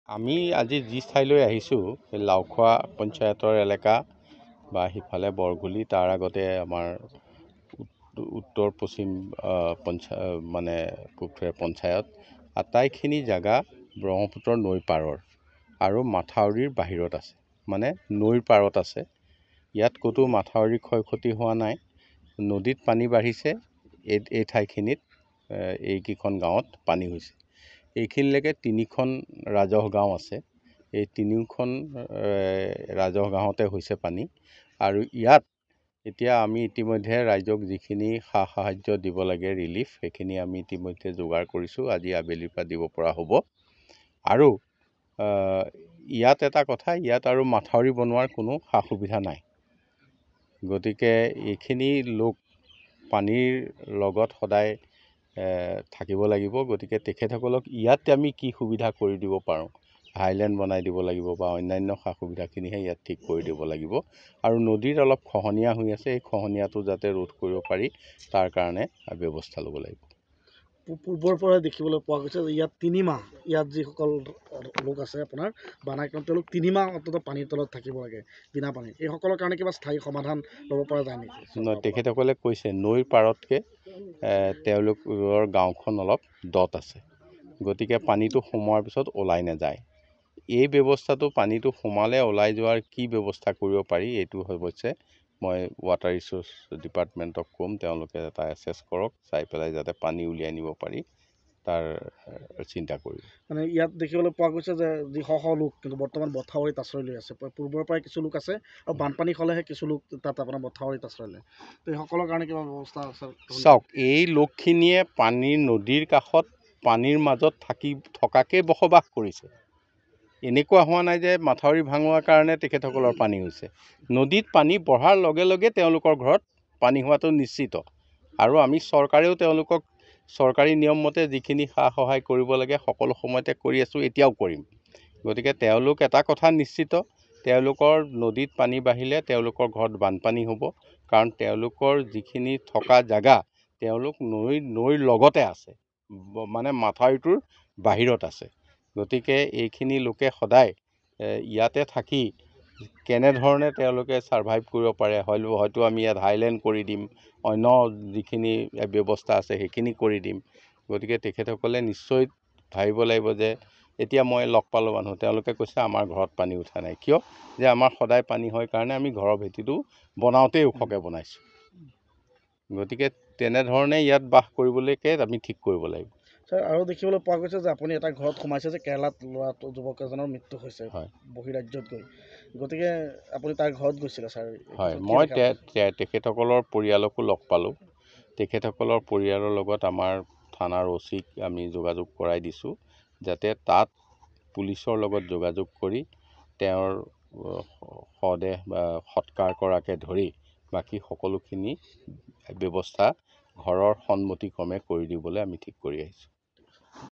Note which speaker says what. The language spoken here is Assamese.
Speaker 1: আমি আজি যি ঠাইলৈ আহিছোঁ সেই লাওখোৱা পঞ্চায়তৰ এলেকা বা সিফালে বৰগুলি তাৰ আগতে আমাৰ উত্তৰ পশ্চিম মানে পঞ্চায়ত আটাইখিনি জেগা ব্ৰহ্মপুত্ৰৰ নৈ পাৰৰ আৰু মাথাউৰিৰ বাহিৰত আছে, মানে নৈৰ পাৰত আছে। ইয়াত ক'তো মাথাউৰি ক্ষয় ক্ষতি হোৱা নাই। নদীত পানী বাঢ়িছে, এই ঠাইখিনিত এইকেইখন গাঁৱত পানী হৈছে। এইখিনিলৈকে 3খন ৰাজহ গাঁও আছে। এই 3খন ৰাজহ গাঁৱতে হৈছে পানী। আৰু ইয়াত এতিয়া আমি ইতিমধ্যে ৰাইজক যিখিনি সা সাহাৰ্য দিব লাগে ৰিলিফ, সেইখিনি আমি ইতিমধ্যে যোগাৰ কৰিছোঁ। আজি আবেলিৰ পৰা দিব পৰা হ'ব। আৰু ইয়াত এটা কথা, ইয়াত আৰু মাথাউৰি বনোৱাৰ কোনো সা সুবিধা নাই। গতিকে এইখিনি লোক পানীৰ লগত সদায় থাকিব লাগিব। গতিকে তেখেতসকলক ইয়াত আমি কি সুবিধা কৰি দিব পাৰোঁ, হাইলেণ্ড বনাই দিব লাগিব বা অন্যান্য সা সুবিধাখিনিহে ইয়াত ঠিক কৰি দিব লাগিব। আৰু নদীত অলপ খহনীয়া হৈ আছে, এই খহনীয়াটো যাতে ৰোধ কৰিব পাৰি তাৰ কাৰণে ব্যৱস্থা ল'ব লাগিব।
Speaker 2: পূৰ্বৰ পৰা দেখিবলৈ পোৱা গৈছে যে ইয়াত 3 মাহ, ইয়াত যিসকল লোক আছে আপোনাৰ বানাক্ৰান্ত, তেওঁলোক 3 মাহ অন্ততঃ পানীৰ তলত থাকিব লাগে বিনা পানী। এইসকলৰ কাৰণে কিবা স্থায়ী সমাধান ল'ব পৰা যায় নেকি?
Speaker 1: তেখেতসকলে কৈছে নৈৰ পাৰতকৈ তেওঁলোকৰ গাঁওখন অলপ দত আছে, গতিকে পানীটো সোমোৱাৰ পিছত ওলাই নাযায়। এই ব্যৱস্থাটো পানীটো সোমালে ওলাই যোৱাৰ কি ব্যৱস্থা কৰিব পাৰি, এইটো অৱশ্যে মই ৱাটাৰ ৰিচোৰ্চ ডিপাৰ্টমেণ্টক ক'ম, তেওঁলোকে এটা এছেছ কৰক, চাই পেলাই যাতে পানী উলিয়াই নিব পাৰি তাৰ চিন্তা কৰিব।
Speaker 2: মানে ইয়াত দেখিবলৈ পোৱা গৈছে যে যি লোক কিন্তু বৰ্তমান মথাউৰিত আশ্ৰয় লৈ আছে। পূৰ্বৰ পৰাই কিছু লোক আছে আৰু বানপানী হ'লেহে কিছু লোক তাত আপোনাৰ মথাউৰিত আশ্ৰয় লয়। তো এইসকলৰ কাৰণে কিবা ব্যৱস্থা আছে?
Speaker 1: চাওক, এই লোকখিনিয়ে পানীৰ নদীৰ কাষত পানীৰ মাজত থকাকে বসবাস কৰিছে। এনেকুৱা হোৱা নাই যে মাথাউৰি ভাঙোৱাৰ কাৰণে তেখেতসকলৰ পানী হৈছে। নদীত পানী বঢ়াৰ লগে লগে তেওঁলোকৰ ঘৰত পানী হোৱাটো নিশ্চিত। আৰু আমি চৰকাৰেও তেওঁলোকক চৰকাৰী নিয়ম মতে যিখিনি সা সহায় কৰিব লাগে সকলো সময়তে কৰি আছোঁ, এতিয়াও কৰিম। গতিকে তেওঁলোক এটা কথা নিশ্চিত, তেওঁলোকৰ নদীত পানী বাঢ়িলে তেওঁলোকৰ ঘৰত বানপানী হ'ব। কাৰণ তেওঁলোকৰ যিখিনি থকা জেগা, তেওঁলোক নৈৰ লগতে আছে, মানে মাথাউৰিটোৰ বাহিৰত আছে। গতিকে এইখিনি লোকে সদায় ইয়াতে থাকি কেনেধৰণে তেওঁলোকে ছাৰ্ভাইভ কৰিব পাৰে, হয়তো আমি ইয়াত হাইলেণ্ড কৰি দিম, অন্য যিখিনি ব্যৱস্থা আছে সেইখিনি কৰি দিম। গতিকে তেখেতসকলে নিশ্চয় ভাবিব লাগিব যে এতিয়া মই লগ পালোঁ মানুহ, তেওঁলোকে কৈছে আমাৰ ঘৰত পানী উঠা নাই। কিয়? যে আমাৰ সদায় পানী হয় কাৰণে আমি ঘৰৰ ভেটিটো বনাওঁতেই ওখকৈ বনাইছোঁ। গতিকে তেনেধৰণে ইয়াত বাস কৰিবলৈকে আমি ঠিক কৰিব লাগিব।
Speaker 2: ছাৰ, আৰু দেখিবলৈ পোৱা গৈছে যে আপুনি এটা ঘৰত সোমাইছে যে কেৰেলাত যুৱক এজনৰ মৃত্যু হৈছে,
Speaker 1: হয়,
Speaker 2: বহিৰাজ্যত গৈ। গতিকে আপুনি তাৰ ঘৰত গৈছিলে ছাৰ?
Speaker 1: হয়, মই তেখেতসকলৰ পৰিয়ালকো লগ পালোঁ। তেখেতসকলৰ পৰিয়ালৰ লগত আমাৰ থানাৰ OC-ক আমি যোগাযোগ কৰাই দিছোঁ, যাতে তাত পুলিচৰ লগত যোগাযোগ কৰি তেওঁৰ শৱদেহ বা সৎকাৰ কৰাকে ধৰি বাকী সকলোখিনি ব্যৱস্থা ঘৰৰ সন্মতিক্ৰমে কৰি দিবলৈ আমি ঠিক কৰি আহিছোঁ।